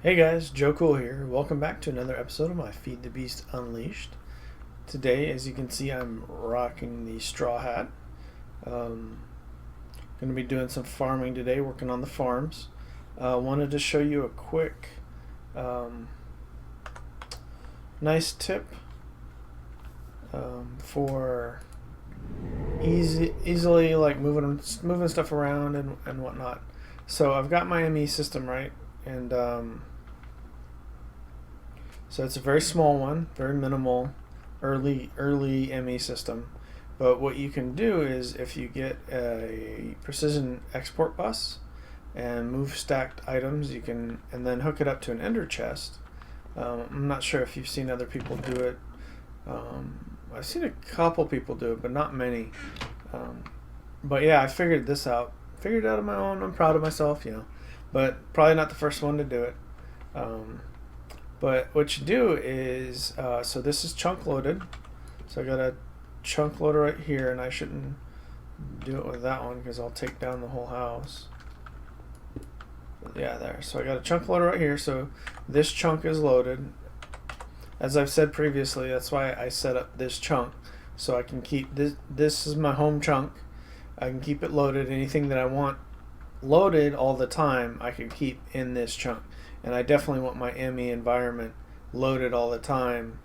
Hey guys, Joe Cool here. Welcome back to another episode of my Feed the Beast Unleashed. Today, as you can see, I'm rocking the straw hat. Going to be doing some farming today, working on the farms. Wanted to show you a quick, nice tip for easily like moving stuff around and whatnot. So I've got my ME system right, and so it's a very small one, very minimal, early ME system. But what you can do is if you get a precision export bus and move stacked items, you can and then hook it up to an ender chest. I'm not sure if you've seen other people do it. I've seen a couple people do it, but not many. But yeah, I figured this out. Figured it out on my own. I'm proud of myself, but probably not the first one to do it. But what you do is, so this is chunk loaded. So I got a chunk loader right here, and I shouldn't do it with that one because I'll take down the whole house. But yeah, there. So I got a chunk loader right here. So this chunk is loaded. As I've said previously, that's why I set up this chunk. So I can keep this. This is my home chunk. I can keep it loaded. Anything that I want loaded all the time, I can keep in this chunk. And I definitely want my ME environment loaded all the time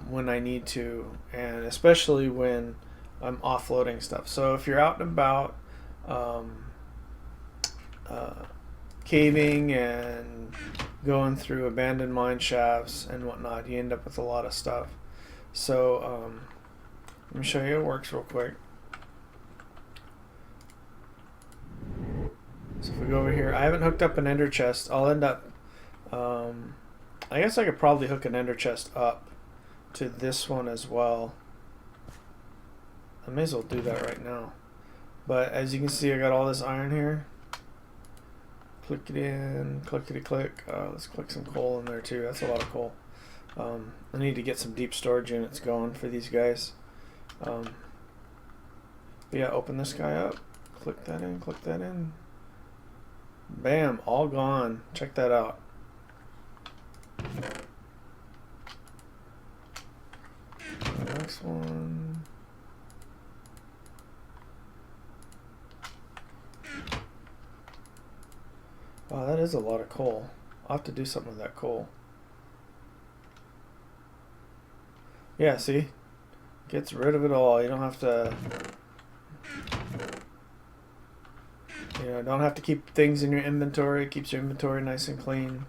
when I need to, and especially when I'm offloading stuff. So if you're out and about caving and going through abandoned mine shafts and whatnot, you end up with a lot of stuff. So let me show you how it works real quick. So if we go over here, I haven't hooked up an ender chest. I'll end up, I guess I could probably hook an ender chest up to this one as well. I may as well do that right now. But as you can see, I got all this iron here. Click it in, clickety click. Let's click some coal in there too. That's a lot of coal. I need to get some deep storage units going for these guys. But yeah, open this guy up. Click that in, click that in. Bam, all gone. Check that out. The next one. Wow, that is a lot of coal. I'll have to do something with that coal. Yeah, see? Gets rid of it all. You don't have to... don't have to keep things in your inventory. It keeps your inventory nice and clean.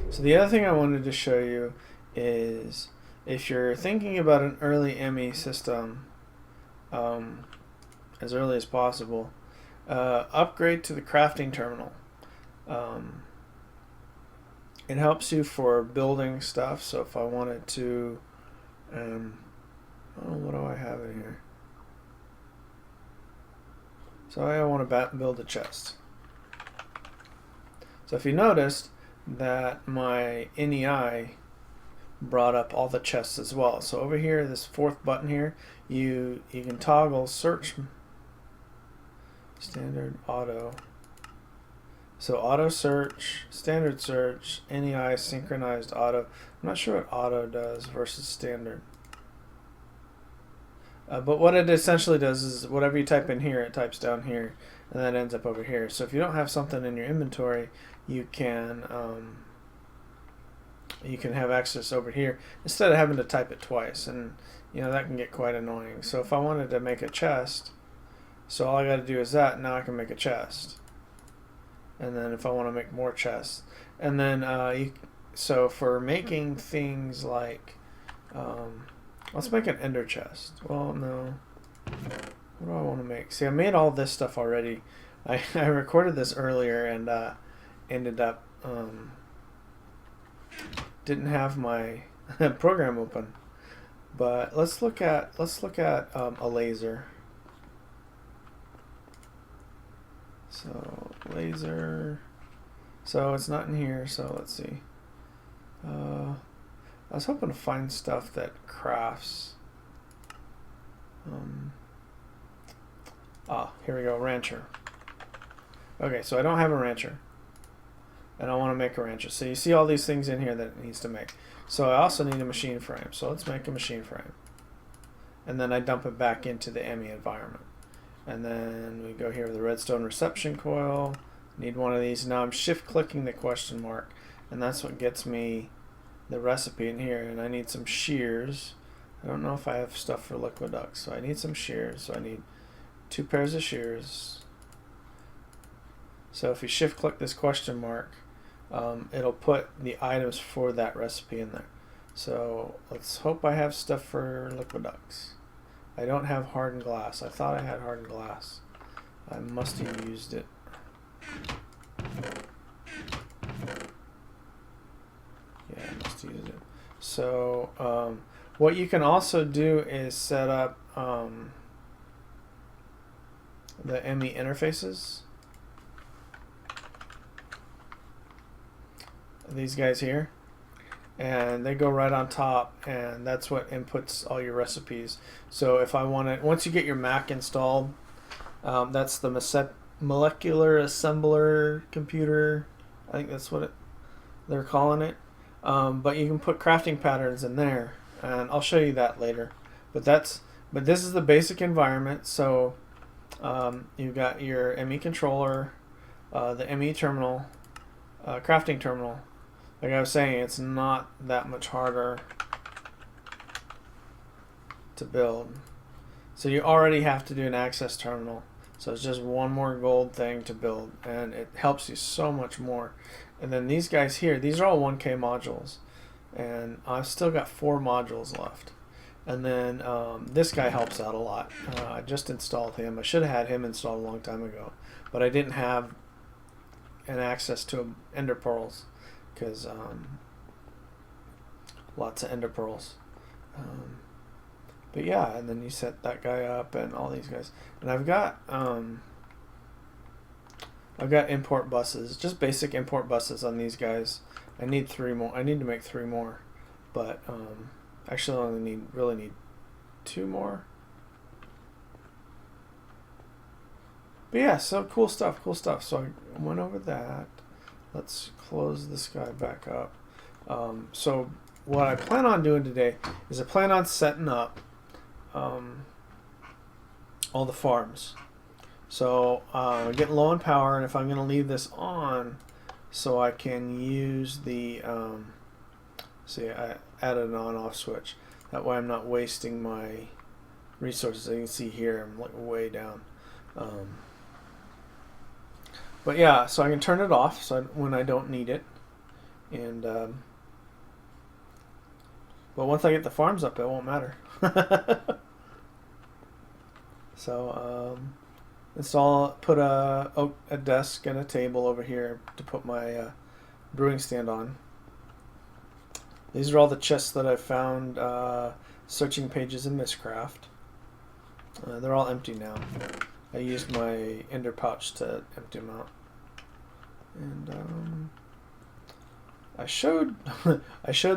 So the other thing I wanted to show you is if you're thinking about an early ME system, as early as possible, upgrade to the crafting terminal. It helps you for building stuff. So if I wanted to, what do I have in here? So I want to build a chest. So if you noticed that my NEI brought up all the chests as well. So over here, this fourth button here, you can toggle search, standard, auto. So auto search, standard search, NEI synchronized auto. I'm not sure what auto does versus standard. But what it essentially does is whatever you type in here, it types down here, and that ends up over here. So if you don't have something in your inventory, you can have access over here instead of having to type it twice, and that can get quite annoying. So if I wanted to make a chest, so all I got to do is that. Now I can make a chest, and then if I want to make more chests, and then so for making things like let's make an ender chest. Well, no. What do I want to make? See, I made all this stuff already. I recorded this earlier and ended up didn't have my program open. But let's look at a laser. So laser. So it's not in here. So let's see. I was hoping to find stuff that crafts. Here we go, rancher. Okay, so I don't have a rancher. And I want to make a rancher. So you see all these things in here that it needs to make. So I also need a machine frame. So let's make a machine frame. And then I dump it back into the ME environment. And then we go here with the redstone reception coil. Need one of these. Now I'm shift clicking the question mark. And that's what gets me the recipe in here. And I need some shears. I don't know if I have stuff for liquid ducts. So I need some shears. So I need 2 pairs of shears. So if you shift click this question mark, it'll put the items for that recipe in there. So let's hope I have stuff for liquid ducts. I don't have hardened glass. I thought I had hardened glass. I must have used it. Yeah, I must have used it. So what you can also do is set up the ME interfaces. These guys here, and they go right on top, and that's what inputs all your recipes. So if I want to, once you get your Mac installed, that's the molecular assembler computer, I think that's what they're calling it, but you can put crafting patterns in there, and I'll show you that later. But this is the basic environment. So you've got your ME controller, the ME terminal, crafting terminal. Like I was saying, it's not that much harder to build. So you already have to do an access terminal. So it's just one more gold thing to build, and it helps you so much more. And then these guys here, these are all 1K modules, and I've still got 4 modules left. And then this guy helps out a lot. I just installed him. I should have had him installed a long time ago, but I didn't have an access to ender pearls, because lots of ender pearls. But yeah, and then you set that guy up and all these guys. And I've got import buses, just basic import buses on these guys. I need 3 more. I need to make 3 more, but actually I only really need 2 more. But yeah, so cool stuff. So I went over that. Let's close this guy back up. So what I plan on doing today is I plan on setting up all the farms. So getting low on power, and if I'm going to leave this on so I can use the see, I added an on-off switch. That way I'm not wasting my resources. As you can see here, I'm like way down. But yeah, so I can turn it off when I don't need it, and but once I get the farms up, it won't matter. So put a desk and a table over here to put my brewing stand on. These are all the chests that I found searching pages in Mistcraft. They're all empty now. I used my ender pouch to empty them out. And I showed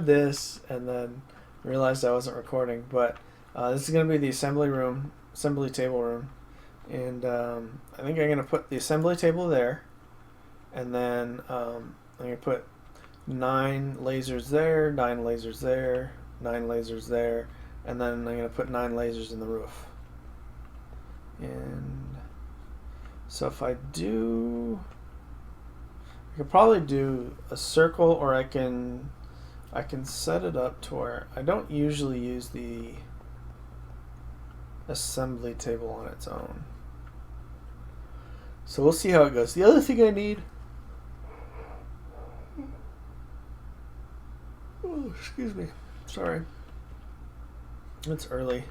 this and then realized I wasn't recording, but this is going to be the assembly table room, and I think I'm going to put the assembly table there, and then I'm going to put 9 lasers there, 9 lasers there, 9 lasers there, and then I'm going to put 9 lasers in the roof. And so if I could probably do a circle, or I can set it up to where I don't usually use the assembly table on its own. So we'll see how it goes. The other thing I need, oh, excuse me, sorry, it's early.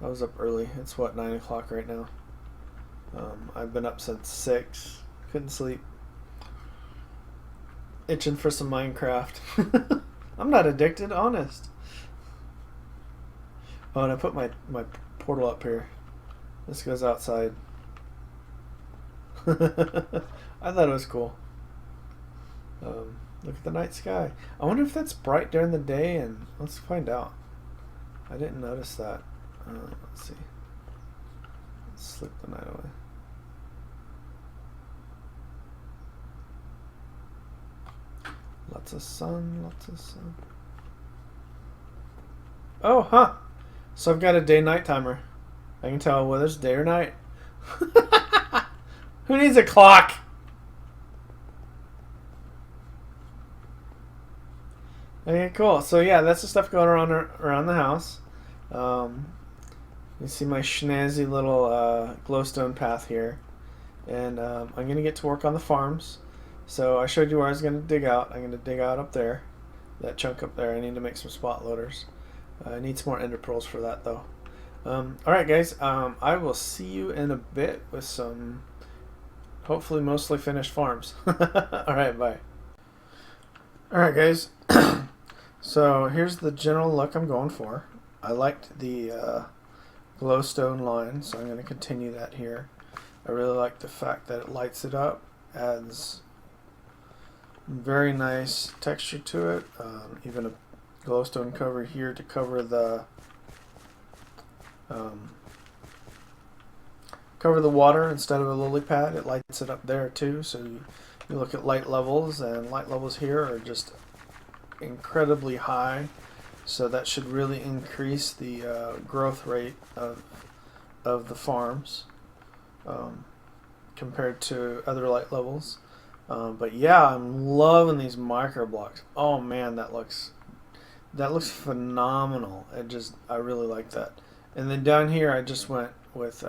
I was up early. It's what, 9 o'clock right now. I've been up since 6. Couldn't sleep. Itching for some Minecraft. I'm not addicted, honest. Oh, and I put my portal up here. This goes outside. I thought it was cool. Look at the night sky. I wonder if that's bright during the day, and let's find out. I didn't notice that. Let's see. Let's slip the night away. Lots of sun, lots of sun. Oh, huh. So I've got a day-night timer. I can tell whether it's day or night. Who needs a clock? Okay, cool. So yeah, that's the stuff going around the house. You see my snazzy little glowstone path here. And I'm going to get to work on the farms. So I showed you where I was going to dig out. I'm going to dig out up there. That chunk up there. I need to make some spot loaders. I need some more ender pearls for that though. Alright guys, I will see you in a bit with some hopefully mostly finished farms. Alright, bye. Alright guys, so here's the general look I'm going for. I liked the glowstone line, so I'm going to continue that here. I really like the fact that it lights it up, adds very nice texture to it, even a glowstone cover here to cover the water instead of a lily pad. It lights it up there too, so you look at light levels, and light levels here are just incredibly high, so that should really increase the growth rate of the farms compared to other light levels. But yeah, I'm loving these micro blocks. Oh man, that looks phenomenal. I really like that. And then down here I just went with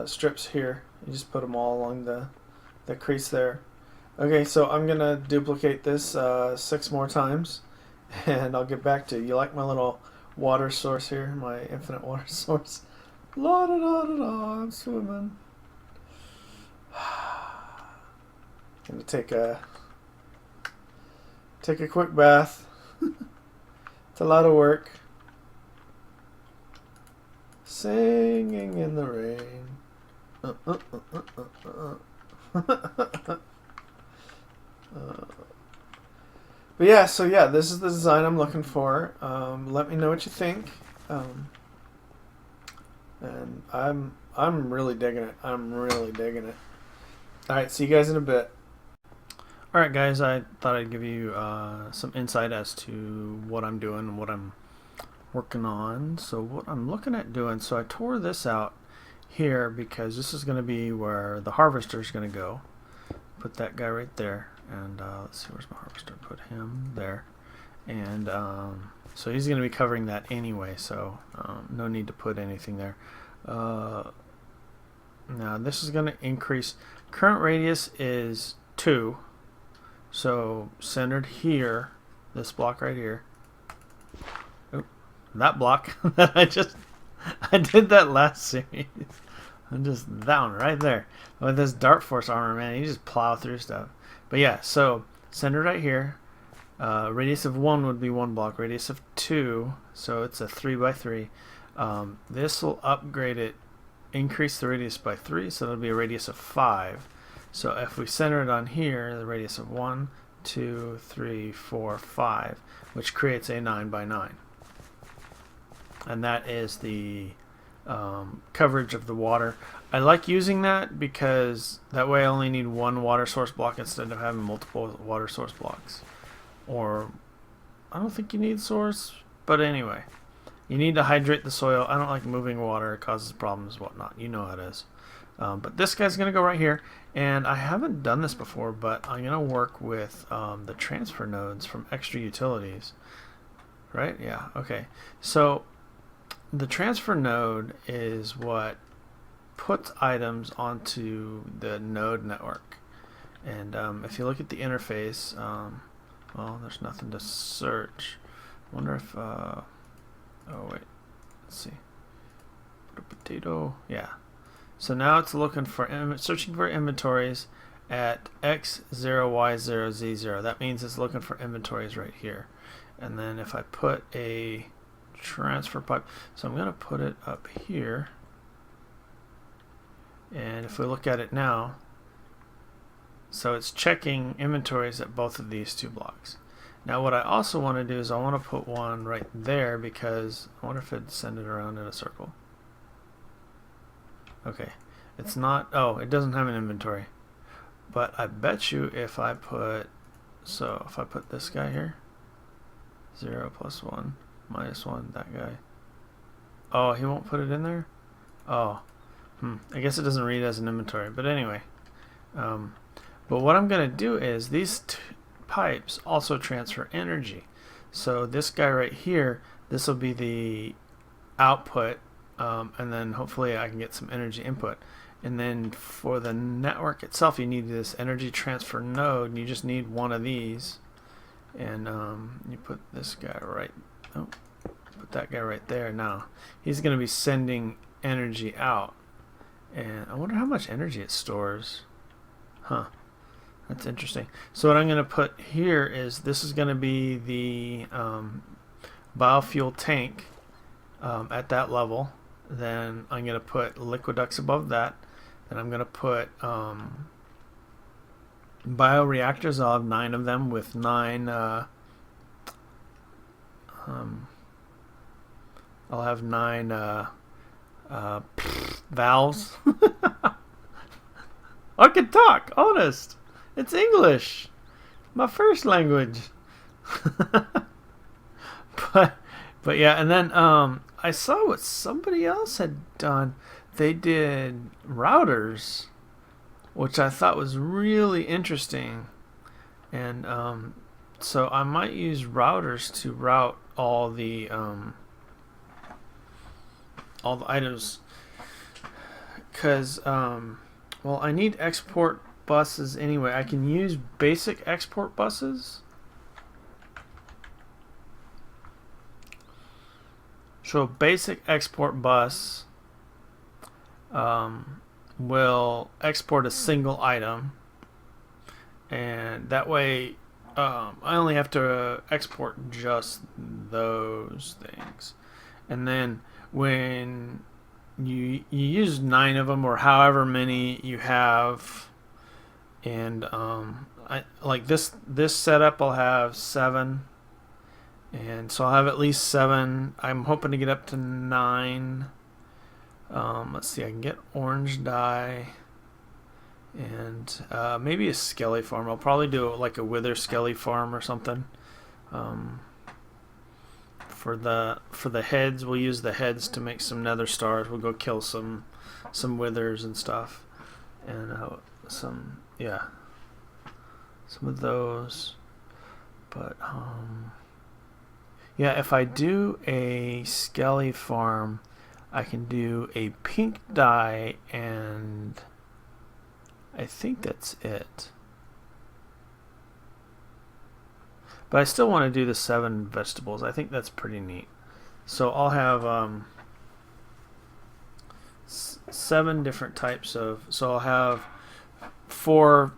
strips here. You just put them all along the crease there. Okay, so I'm gonna duplicate this 6 more times, and I'll get back to you. You like my little water source here, my infinite water source? La da da da da, I'm swimming. Gonna take a quick bath. It's a lot of work. Singing in the rain. But yeah, so yeah, this is the design I'm looking for. Let me know what you think. And I'm really digging it. I'm really digging it. All right, see you guys in a bit. All right, guys, I thought I'd give you some insight as to what I'm doing and what I'm working on. So what I'm looking at doing, so I tore this out here because this is going to be where the harvester is going to go. Put that guy right there, and let's see, where's my harvester? Put him there, and so he's going to be covering that anyway, so no need to put anything there. Now this is going to increase. Current radius is 2, so centered here, this block right here. Oop, that block that I did that last series. And just that one right there with this Dart Force armor, man, you just plow through stuff. But yeah, so centered right here. Radius of 1 would be 1 block. Radius of 2, so it's a 3x3. This will upgrade it, increase the radius by 3, so it'll be a radius of 5. So if we center it on here, the radius of 1, 2, 3, 4, 5, which creates a 9x9. And that is the coverage of the water. I like using that because that way I only need 1 water source block instead of having multiple water source blocks. Or I don't think you need source, but anyway, you need to hydrate the soil. I don't like moving water, it causes problems, whatnot. You know how it is. But this guy's gonna go right here, and I haven't done this before, but I'm gonna work with the transfer nodes from extra utilities. Right? Yeah. Okay. So the transfer node is what puts items onto the node network. And if you look at the interface, well, there's nothing to search. I wonder if, oh wait, let's see. Put a potato, yeah. So now it's looking for, searching for inventories at X0Y0Z0. That means it's looking for inventories right here. And then if I put a transfer pipe, so I'm going to put it up here, and if we look at it now, so it's checking inventories at both of these 2 blocks. Now what I also want to do is I want to put one right there, because I wonder if it'd send it around in a circle. Okay, it's not, oh, it doesn't have an inventory, but I bet you if I put So if I put this guy here, 0 plus 1 minus 1, that guy. Oh, he won't put it in there? Oh, I guess it doesn't read as an inventory, but anyway. But what I'm going to do is these pipes also transfer energy. So this guy right here, this will be the output, and then hopefully I can get some energy input. And then for the network itself, you need this energy transfer node, and you just need one of these. And you put this guy right, put that guy right there. Now he's going to be sending energy out, and I wonder how much energy it stores. Huh, that's interesting. So what I'm going to put here is this is going to be the biofuel tank at that level. Then I'm going to put liquid ducts above that. Then I'm going to put bioreactors. I'll have 9 of them with 9 I'll have 9 valves. I can talk, honest. It's English, my first language. but yeah, and then I saw what somebody else had done. They did routers, which I thought was really interesting, and so I might use routers to route all the items, because well, I need export buses anyway. I can use basic export buses. So a basic export bus will export a single item, and that way I only have to export just those things. And then when you use 9 of them, or however many you have, and I like this setup, I'll have 7, and so I'll have at least 7. I'm hoping to get up to 9. Let's see, I can get orange dye, and maybe a skelly farm. I'll probably do like a wither skelly farm or something. For the heads, we'll use the heads to make some nether stars. We'll go kill some withers and stuff, and some of those. But yeah, if I do a skelly farm, I can do a pink dye, and I think that's it. But I still want to do the 7 vegetables. I think that's pretty neat. So I'll have 7 different types of. So I'll have 4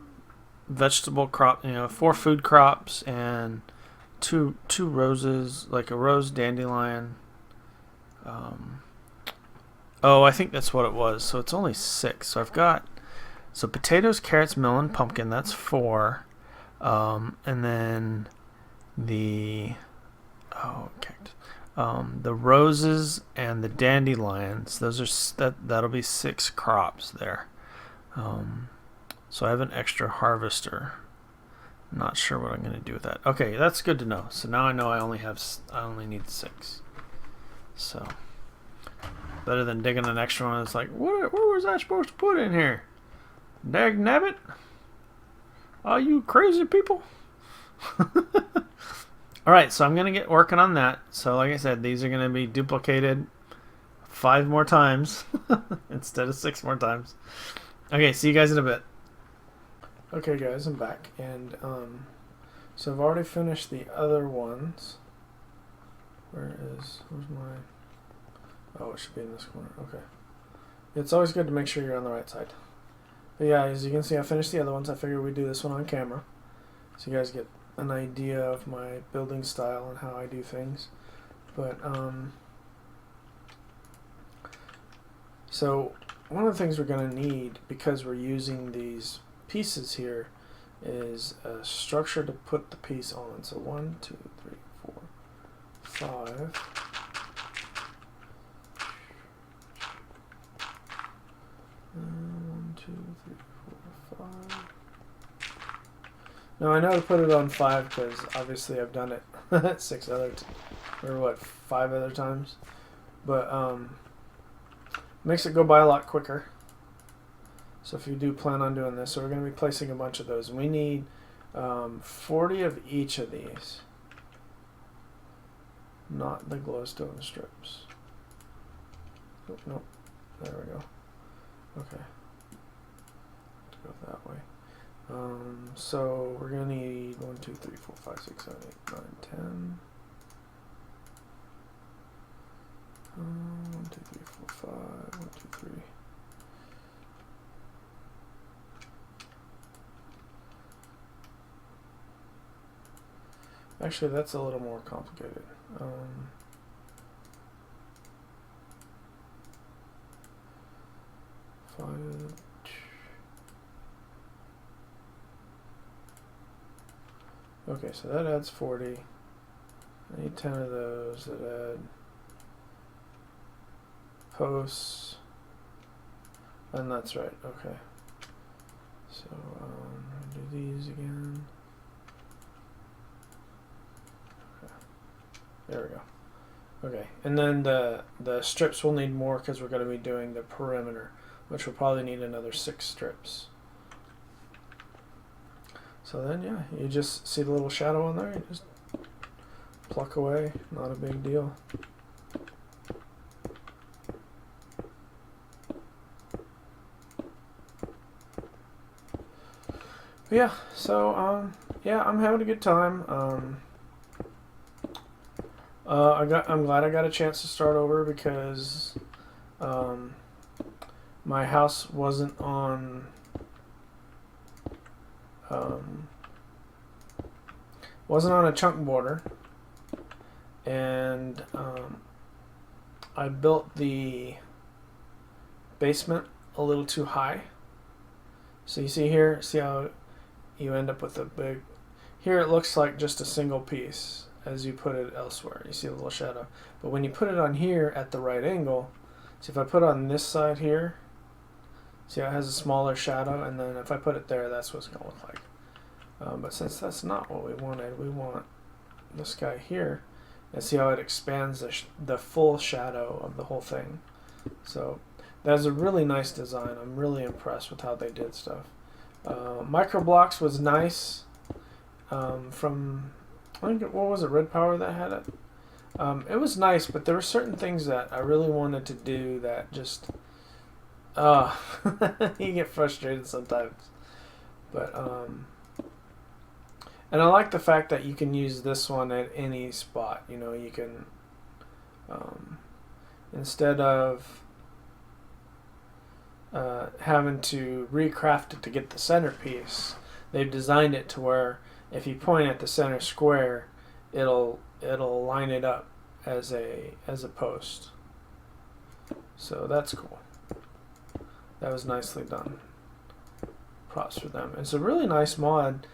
vegetable crop, 4 food crops, and two roses, like a rose dandelion. Oh, I think that's what it was. So it's only 6. So I've got potatoes, carrots, melon, pumpkin. That's 4, and then the the roses and the dandelions. Those are that'll be 6 crops there. So I have an extra harvester. I'm not sure what I'm going to do with that. Okay, that's good to know. So now I know I only need 6. So better than digging an extra one. It's like, what was I supposed to put in here? Dag nabbit? Are you crazy people? Alright, so I'm going to get working on that. So like I said, these are going to be duplicated 5 more times instead of 6 more times. Okay, see you guys in a bit. Okay guys, I'm back, and so I've already finished the other ones. Where's my... Oh, it should be in this corner. Okay. It's always good to make sure you're on the right side. But yeah, as you can see, I finished the other ones. I figured we'd do this one on camera, so you guys get an idea of my building style and how I do things. But so one of the things we're going to need, because we're using these pieces here, is a structure to put the piece on. So 1, 2, 3, 4, 5. 1, 2, 3, 4, 5. Now I know to put it on 5 because obviously I've done it 5 other times, but makes it go by a lot quicker. So if you do plan on doing this, so we're going to be placing a bunch of those. We need 40 of each of these, not the glowstone strips. Oh, nope, there we go. Okay, let's go that way. So we're going to need 1, 2, 3, 4, 5, 6, 7, 8, 9, 10. 1, 2, 3, 4, 5, 1, 2, 3. Actually, that's a little more complicated. Okay, so that adds 40. I need 10 of those that add posts. And that's right, okay. So, do these again. Okay. There we go. Okay, and then the strips will need more because we're going to be doing the perimeter, which will probably need another 6 strips. So then, yeah, you just see the little shadow on there, you just pluck away, not a big deal. Yeah, so, yeah, I'm having a good time. I'm glad I got a chance to start over because my house wasn't on a chunk border, and I built the basement a little too high. So you see here, see how you end up with a big, here it looks like just a single piece as you put it elsewhere. You see a little shadow. But when you put it on here at the right angle, see if I put it on this side here, see how it has a smaller shadow, and then if I put it there, that's what it's going to look like. But since that's not what we wanted, we want this guy here, and see how it expands the full shadow of the whole thing. So that's a really nice design. I'm really impressed with how they did stuff. Microblocks was nice. From, I think, what was it, Red Power that had it? It was nice, but there were certain things that I really wanted to do that just, you get frustrated sometimes. But, and I like the fact that you can use this one at any spot. You know, you can, instead of having to recraft it to get the centerpiece, they've designed it to where if you point at the center square, it'll line it up as a post. So that's cool. That was nicely done. Props for them. It's a really nice mod.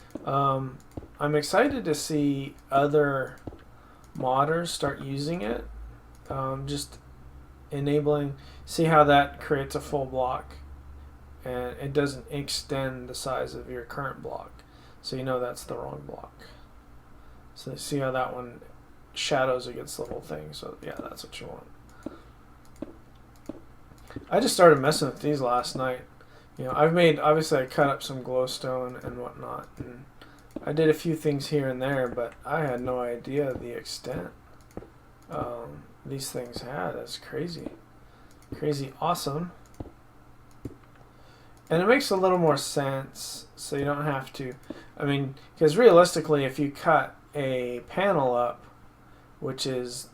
I'm excited to see other modders start using it. Just enabling, see how that creates a full block and it doesn't extend the size of your current block. So you know that's the wrong block. So see how that one shadows against the whole thing. So yeah, that's what you want. I just started messing with these last night. You know, obviously I cut up some glowstone and whatnot, and I did a few things here and there, but I had no idea the extent these things had. That's crazy. Crazy awesome. And it makes a little more sense, so you don't have to, I mean, because realistically, if you cut a panel up, which is,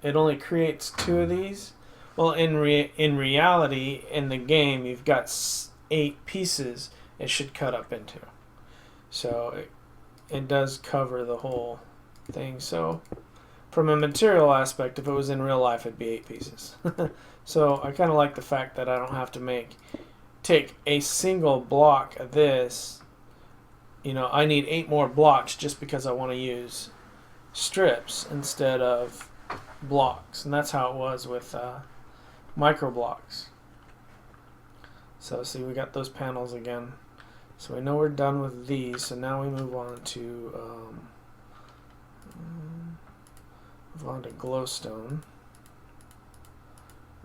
it only creates 2 of these, well, in reality, in the game, you've got 8 pieces it should cut up into. So it does cover the whole thing. So from a material aspect, if it was in real life, it'd be 8 pieces. So I kind of like the fact that I don't have to take a single block of this. You know, I need 8 more blocks just because I want to use strips instead of blocks. And that's how it was with micro blocks. So see, we got those panels again. So we know we're done with these. So now we move on to glowstone.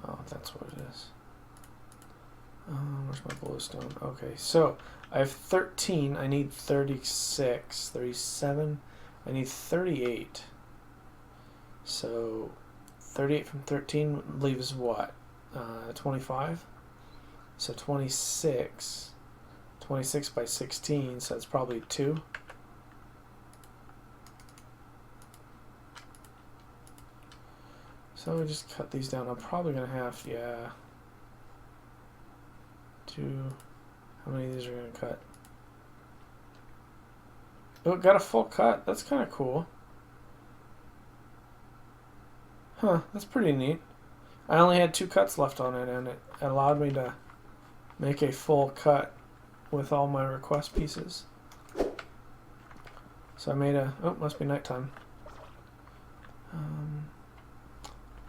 Oh, that's what it is. Where's my glowstone? Okay, so I have 13. I need 36, 37. I need 38. So 38 from 13 leaves what? 25. So 26. 26 by 16, so that's probably 2. So we just cut these down. I'm probably going to have, yeah, 2. How many of these are going to cut? Oh, it got a full cut. That's kind of cool. Huh, that's pretty neat. I only had 2 cuts left on it, and it allowed me to make a full cut with all my request pieces. So I made a, oh, must be nighttime.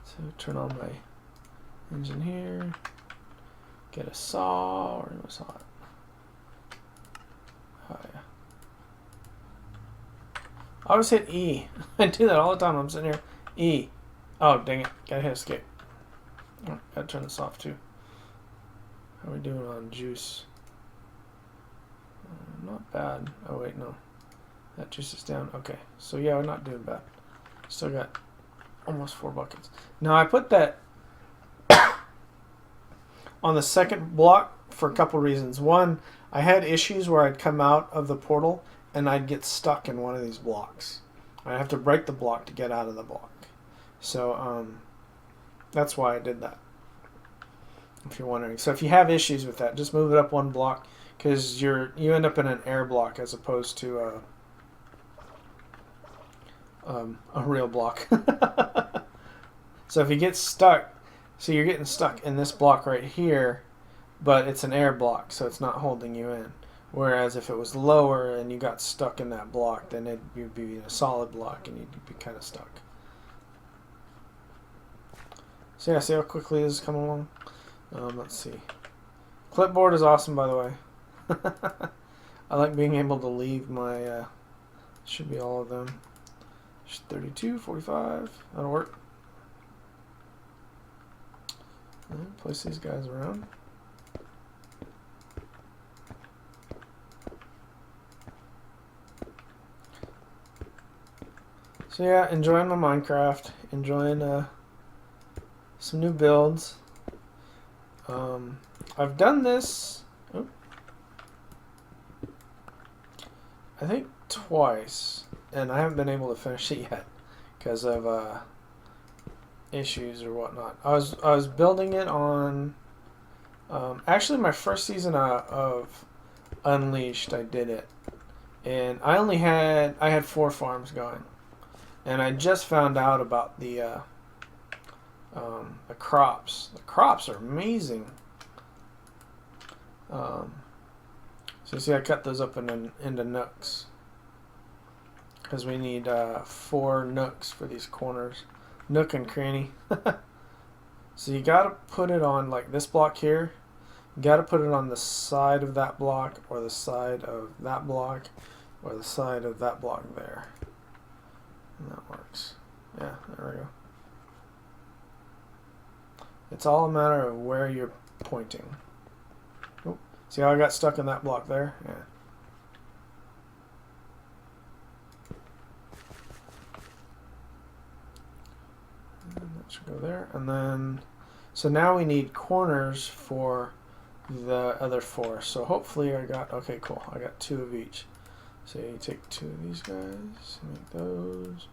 So turn on my engine here, get a saw, or no saw it. Oh yeah. I always hit E. I do that all the time. I'm sitting here, E. Oh, dang it. Gotta hit escape. Oh, gotta turn this off too. How are we doing on juice? Not bad. Oh wait, no. That juice is down. Okay. So yeah, we're not doing bad. Still got almost 4 buckets. Now I put that on the second block for a couple reasons. One, I had issues where I'd come out of the portal and I'd get stuck in one of these blocks. I'd have to break the block to get out of the block. So that's why I did that, if you're wondering. So if you have issues with that, just move it up 1 block, because you end up in an air block as opposed to a real block. So if you get stuck, so you're getting stuck in this block right here, but it's an air block, so it's not holding you in. Whereas if it was lower and you got stuck in that block, then you'd be in a solid block and you'd be kind of stuck. So yeah, see how quickly this is coming along? Let's see. Clipboard is awesome, by the way. I like being able to leave my, should be all of them. 32, 45, that'll work. And place these guys around. So yeah, enjoying my Minecraft, enjoying some new builds. I've done this, I think twice, and I haven't been able to finish it yet because of issues or whatnot. I was building it on actually my first season of Unleashed. I did it, and I had 4 farms going, and I just found out about the crops. The crops are amazing. So you see, I cut those up into nooks because we need 4 nooks for these corners. Nook and cranny. So you gotta put it on like this block here. You gotta put it on the side of that block, or the side of that block, or the side of that block there. And that works. Yeah, there we go. It's all a matter of where you're pointing. Oh, see how I got stuck in that block there? Yeah. And that should go there. And then, so now we need corners for the other 4. So hopefully I got, okay, cool. I got 2 of each. So you take 2 of these guys, make those.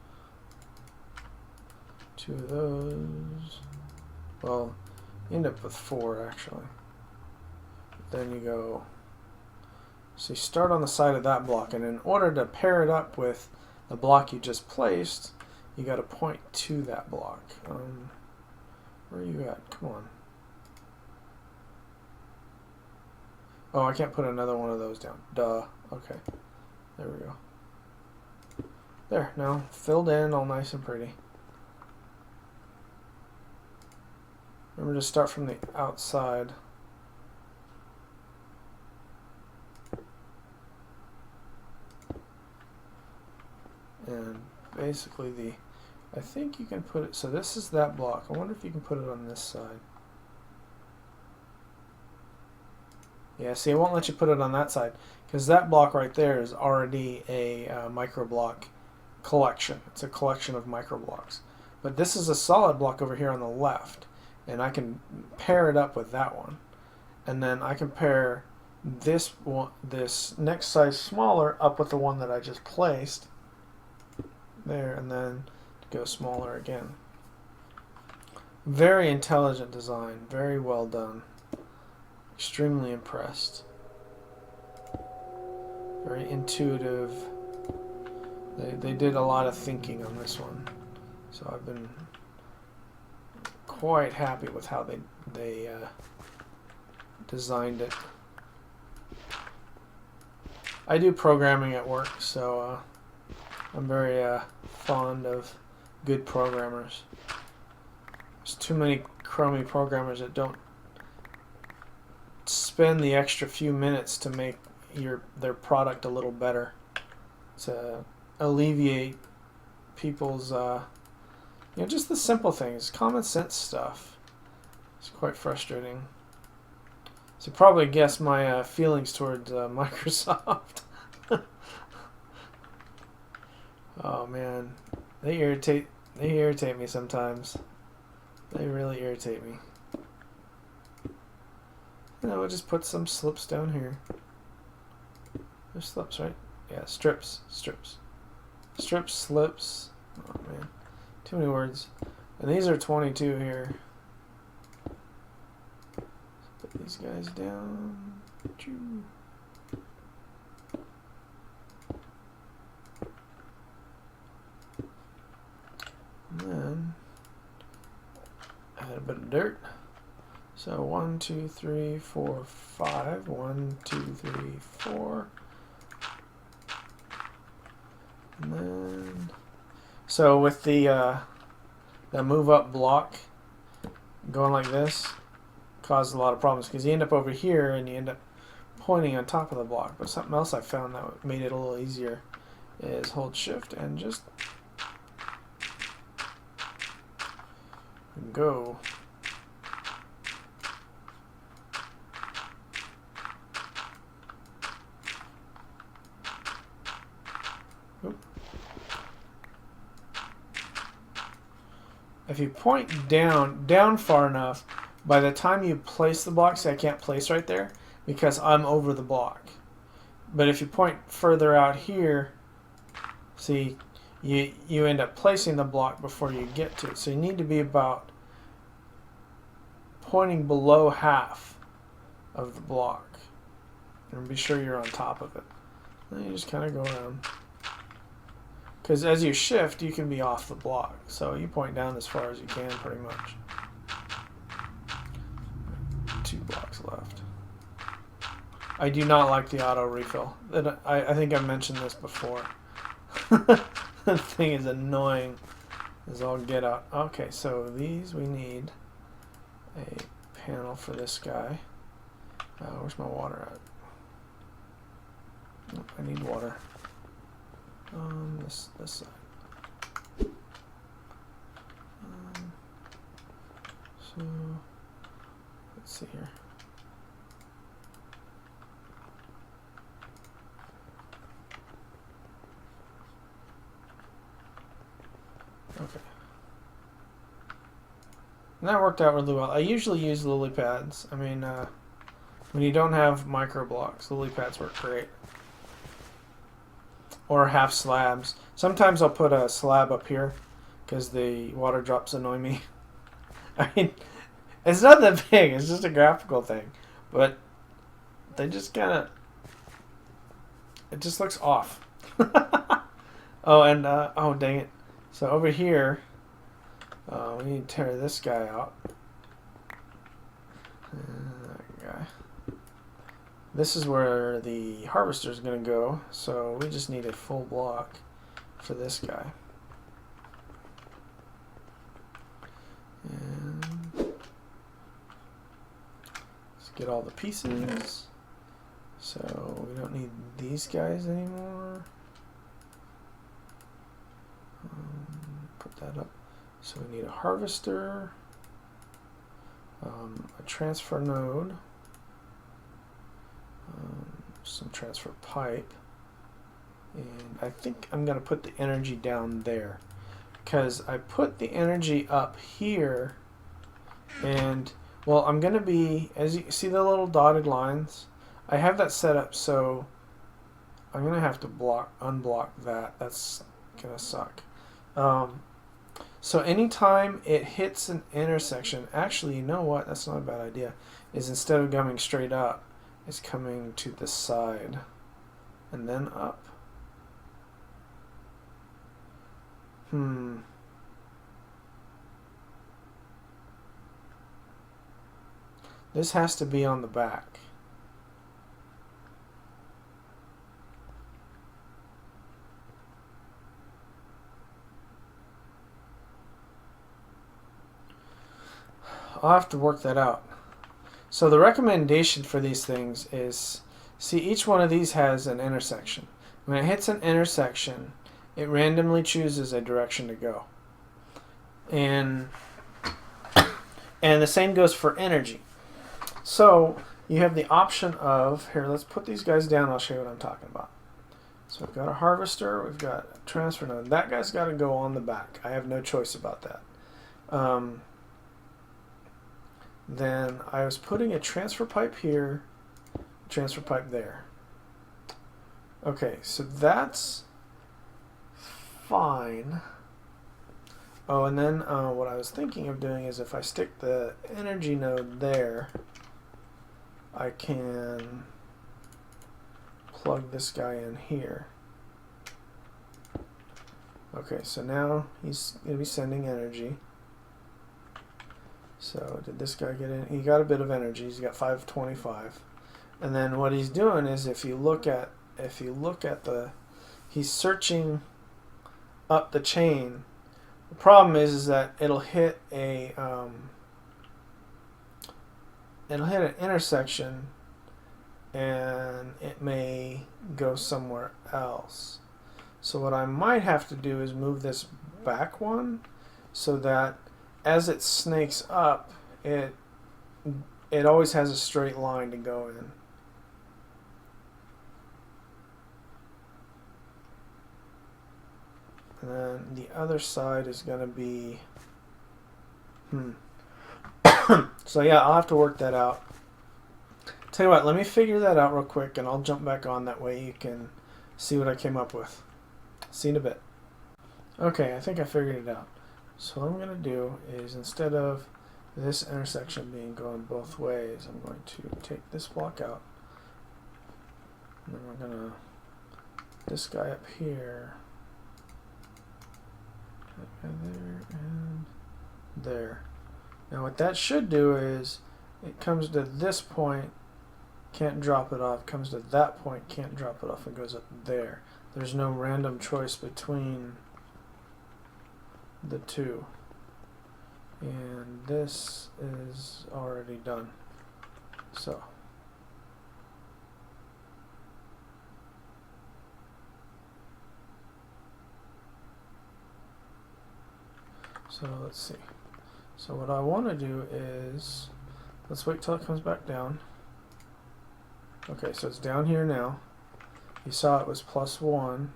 2 of those. Well, you end up with 4 actually. Then you go, so you start on the side of that block, and in order to pair it up with the block you just placed, you got to point to that block. Where are you at? Come on. Oh, I can't put another one of those down. Duh. Okay. There we go. There, now filled in, all nice and pretty. Remember to start from the outside. basically the, I think you can put it, so this is that block. I wonder if you can put it on this side. Yeah, see, it won't let you put it on that side because that block right there is already a micro block collection. It's a collection of micro blocks. But this is a solid block over here on the left, and I can pair it up with that one. And then I can pair this one, this next size smaller up with the one that I just placed there, and then go smaller again. Very intelligent design, very well done. Extremely impressed. Very intuitive. They did a lot of thinking on this one, so I've been quite happy with how they designed it. I do programming at work, so I'm very fond of good programmers. There's too many crummy programmers that don't spend the extra few minutes to make their product a little better, to alleviate people's just the simple things, common sense stuff. It's quite frustrating. So probably guess my feelings towards Microsoft. Oh man, they irritate me sometimes. They really irritate me. We'll just put some slips down here. There's slips, right? Yeah, strips, slips. Oh man, too many words. And these are 22 here. Put these guys down. And then add a bit of dirt. So 1, 2, 3, 4, 5. 1, 2, 3, 4. And then, so with the move up block going like this, caused a lot of problems because you end up over here and you end up pointing on top of the block. But something else I found that made it a little easier is hold shift and just go. If you point down far enough, by the time you place the block, see I can't place right there because I'm over the block. But if you point further out here, see, you end up placing the block before you get to it. So you need to be about pointing below half of the block. And be sure you're on top of it. Then you just kind of go around. Because as you shift, you can be off the block. So you point down as far as you can, pretty much. 2 blocks left. I do not like the auto refill. I think I mentioned this before. The thing is annoying as all get out. Okay, so these we need a panel for this guy. Where's my water at? Oh, I need water. This side. So let's see here. Okay. And that worked out really well. I usually use lily pads. I mean, when you don't have micro blocks, lily pads work great. Or half slabs. Sometimes I'll put a slab up here because the water drops annoy me. I mean, it's not that big. It's just a graphical thing. But they just kind of... It just looks off. Oh, and... oh, dang it. So over here, we need to tear this guy out. That guy. This is where the harvester is going to go, so we just need a full block for this guy. And let's get all the pieces. So we don't need these guys anymore. put that up. So we need a harvester, a transfer node, some transfer pipe, and I think I'm going to put the energy down there because I put the energy up here, and well, I'm going to be, as you see the little dotted lines, I have that set up so I'm going to have to unblock that. That's going to suck. So anytime it hits an intersection, actually, you know what? That's not a bad idea. Is instead of coming straight up, it's coming to the side and then up. This has to be on the back. I'll have to work that out. So the recommendation for these things is, see, each one of these has an intersection. When it hits an intersection, it randomly chooses a direction to go. And the same goes for energy. So you have the option of, here, let's put these guys down, I'll show you what I'm talking about. So we've got a harvester, we've got a transfer node. That guy's got to go on the back. I have no choice about that. Then I was putting a transfer pipe here, transfer pipe there. Okay, so that's fine. Oh, and then what I was thinking of doing is if I stick the energy node there, I can plug this guy in here. Okay, so now he's going to be sending energy. So did this guy get in? He got a bit of energy. He's got 525. And then what he's doing is if you look at the, he's searching up the chain. The problem is that it'll hit an intersection and it may go somewhere else. So what I might have to do is move this back one so that as it snakes up, it always has a straight line to go in. And then the other side is going to be, So yeah, I'll have to work that out. Tell you what, let me figure that out real quick and I'll jump back on, that way you can see what I came up with. See you in a bit. Okay, I think I figured it out. So what I'm going to do is, instead of this intersection being going both ways, I'm going to take this block out. And then we're going to, this guy up here, that guy there, and there. Now what that should do is, it comes to this point, can't drop it off, comes to that point, can't drop it off, and goes up there. There's no random choice between the two. And this is already done. So let's see. So what I want to do is, let's wait till it comes back down. Okay, so it's down here now. You saw it was +1.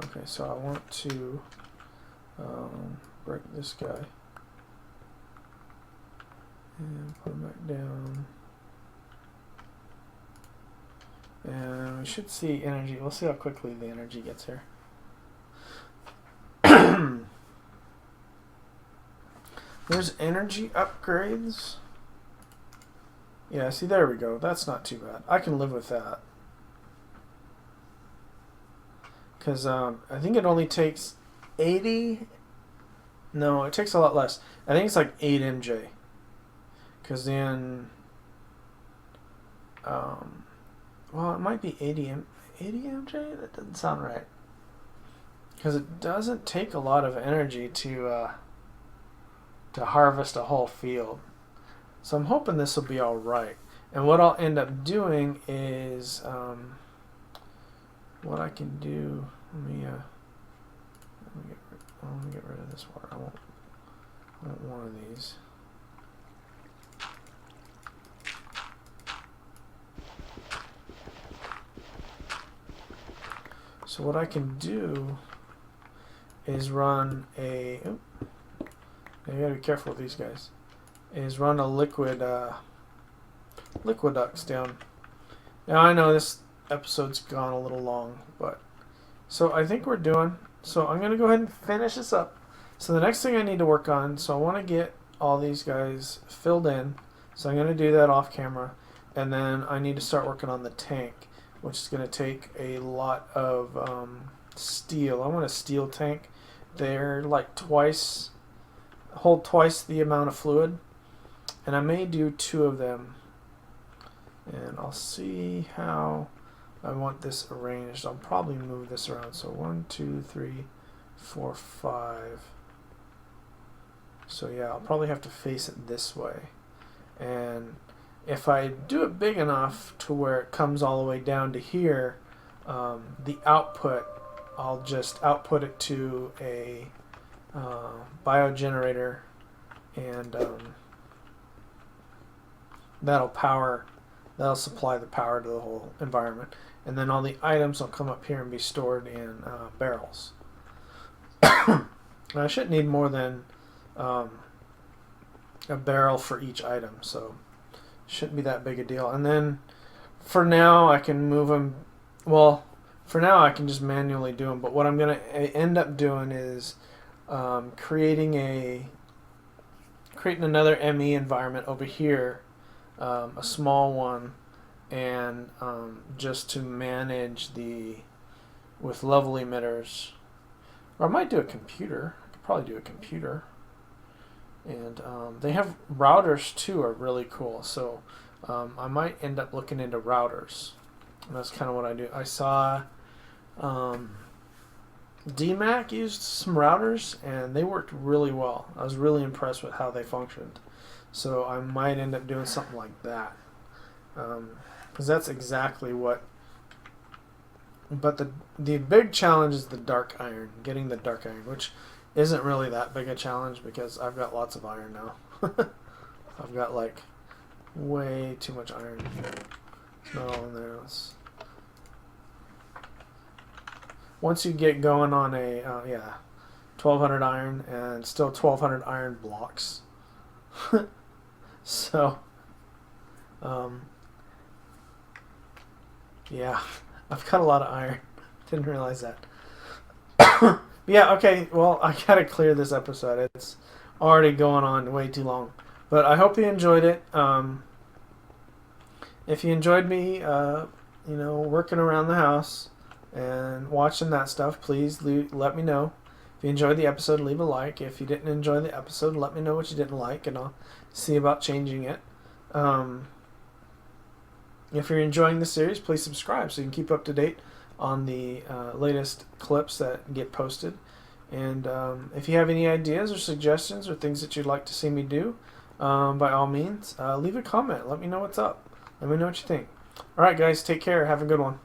Okay, so I want to break this guy and put him back down. And we should see energy. We'll see how quickly the energy gets here. There's energy upgrades. Yeah, see, there we go. That's not too bad. I can live with that. Because I think it only takes 80. No, it takes a lot less. I think it's like 8 MJ. Because then, well, it might be 80 MJ? That doesn't sound right. Because it doesn't take a lot of energy to harvest a whole field. So I'm hoping this will be all right. And what I'll end up doing is, what I can do, let me I want to get rid of this water. I want one of these. So what I can do is run a. Oh, you gotta be careful with these guys. Is run a liqueducts down. Now I know this episode's gone a little long, but so I think we're doing. So I'm gonna go ahead and finish this up. So the next thing I need to work on. So I want to get all these guys filled in. So I'm gonna do that off camera, and then I need to start working on the tank, which is gonna take a lot of steel. I want a steel tank. They're like hold twice the amount of fluid, and I may do 2 of them, and I'll see how I want this arranged. I'll probably move this around. So 1, 2, 3, 4, 5. So yeah, I'll probably have to face it this way, and if I do it big enough to where it comes all the way down to here, the output, I'll just output it to a biogenerator, and that'll supply the power to the whole environment, and then all the items will come up here and be stored in barrels. I shouldn't need more than a barrel for each item, so shouldn't be that big a deal. And then for now I can move them. Well, for now I can just manually do them, but what I'm going to end up doing is creating another ME environment over here, a small one, and just to manage with level emitters. Or I might do a computer. I could probably do a computer. And they have routers too, are really cool. So I might end up looking into routers. And that's kind of what I do. I saw DMAC used some routers, and they worked really well. I was really impressed with how they functioned. So I might end up doing something like that. Because that's exactly what... But the big challenge is the dark iron, getting the dark iron, which isn't really that big a challenge because I've got lots of iron now. I've got like way too much iron. It's not all in there. Once you get going on a 1200 iron, and still 1200 iron blocks. So yeah, I've got a lot of iron. Didn't realize that. Yeah, okay, well, I gotta clear this episode. It's already going on way too long. But I hope you enjoyed it. If you enjoyed me, working around the house and watching that stuff, please let me know. If you enjoyed the episode, leave a like. If you didn't enjoy the episode, let me know what you didn't like, and I'll see about changing it. If you're enjoying the series, please subscribe so you can keep up to date on the latest clips that get posted. And if you have any ideas or suggestions or things that you'd like to see me do, by all means, leave a comment. Let me know what's up. Let me know what you think. Alright guys, take care. Have a good one.